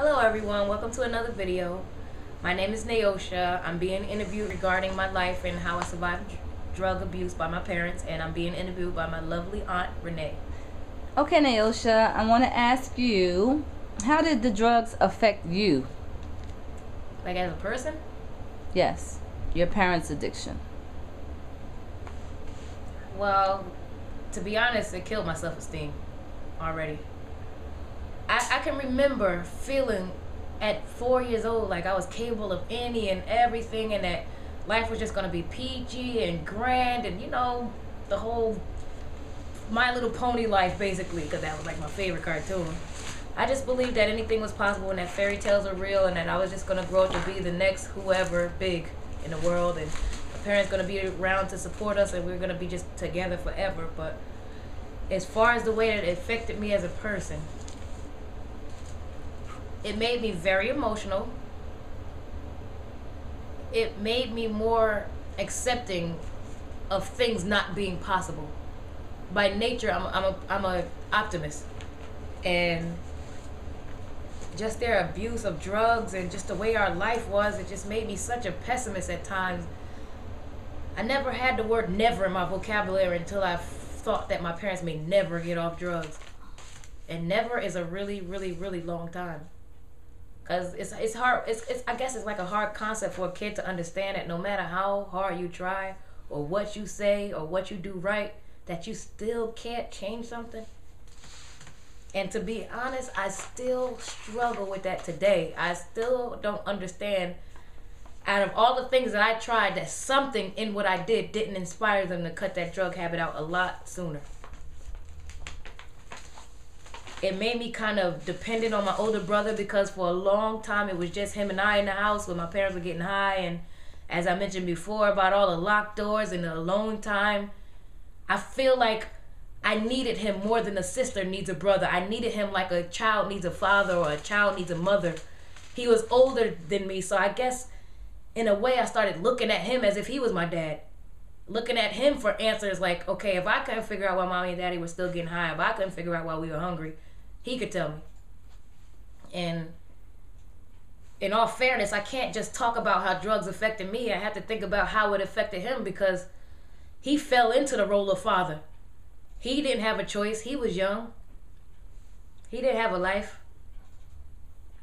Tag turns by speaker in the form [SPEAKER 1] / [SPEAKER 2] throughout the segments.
[SPEAKER 1] Hello everyone, welcome to another video. My name is Neosha. I'm being interviewed regarding my life and how I survived drug abuse by my parents, and I'm being interviewed by my lovely aunt Renee.
[SPEAKER 2] Okay, Neosha, I want to ask you, how did the drugs affect you?
[SPEAKER 1] Like as a person?
[SPEAKER 2] Yes, your parents' addiction.
[SPEAKER 1] Well, to be honest, it killed my self-esteem already. I can remember feeling at 4 years old like I was capable of any and everything, and that life was just going to be peachy and grand, and the whole My Little Pony life, basically, because that was like my favorite cartoon. I just believed that anything was possible and that fairy tales are real, and that I was just going to grow up to be the next whoever big in the world, and my parents going to be around to support us, and we we're going to be just together forever. But as far as the way that it affected me as a person, it made me very emotional. It made me more accepting of things not being possible. By nature, I'm a optimist, and just their abuse of drugs and just the way our life was, it just made me such a pessimist at times. I never had the word never in my vocabulary until I thought that my parents may never get off drugs, and never is a really, really, really long time. Cause it's hard. I guess it's like a hard concept for a kid to understand that no matter how hard you try, or what you say, or what you do right, that you still can't change something. And to be honest, I still struggle with that today. I still don't understand, out of all the things that I tried, that something in what I did didn't inspire them to cut that drug habit out a lot sooner. It made me kind of dependent on my older brother, because for a long time it was just him and I in the house when my parents were getting high. And as I mentioned before about all the locked doors and the alone time, I feel like I needed him more than a sister needs a brother. I needed him like a child needs a father or a child needs a mother. He was older than me, so I guess in a way I started looking at him as if he was my dad. Looking at him for answers like, okay, if I couldn't figure out why mommy and daddy were still getting high, if I couldn't figure out why we were hungry, he could tell me. And in all fairness, I can't just talk about how drugs affected me. I have to think about how it affected him, because he fell into the role of father. He didn't have a choice. He was young. He didn't have a life.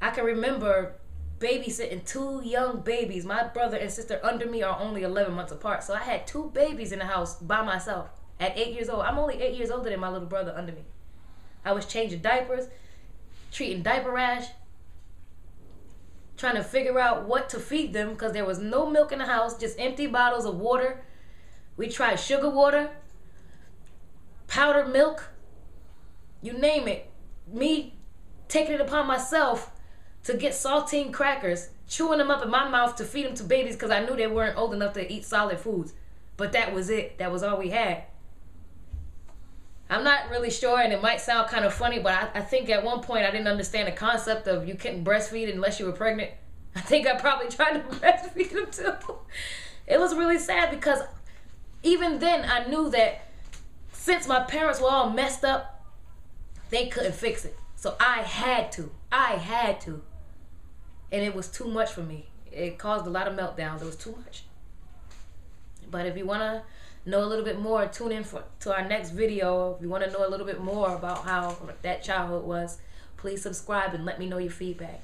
[SPEAKER 1] I can remember babysitting two young babies. My brother and sister under me are only 11 months apart. So I had two babies in the house by myself at 8 years old. I'm only 8 years older than my little brother under me. I was changing diapers, treating diaper rash, trying to figure out what to feed them, because there was no milk in the house, just empty bottles of water. We tried sugar water, powdered milk, you name it. Me taking it upon myself to get saltine crackers, chewing them up in my mouth to feed them to babies, because I knew they weren't old enough to eat solid foods. But that was it. That was all we had. I'm not really sure, and it might sound kind of funny, but I think at one point I didn't understand the concept of you couldn't breastfeed unless you were pregnant. I think I probably tried to breastfeed them too. It was really sad, because even then I knew that since my parents were all messed up, they couldn't fix it. So I had to. And it was too much for me. It caused a lot of meltdowns. It was too much. But if you want to know a little bit more, tune in to our next video. If you want to know a little bit more about how that childhood was, please subscribe and let me know your feedback.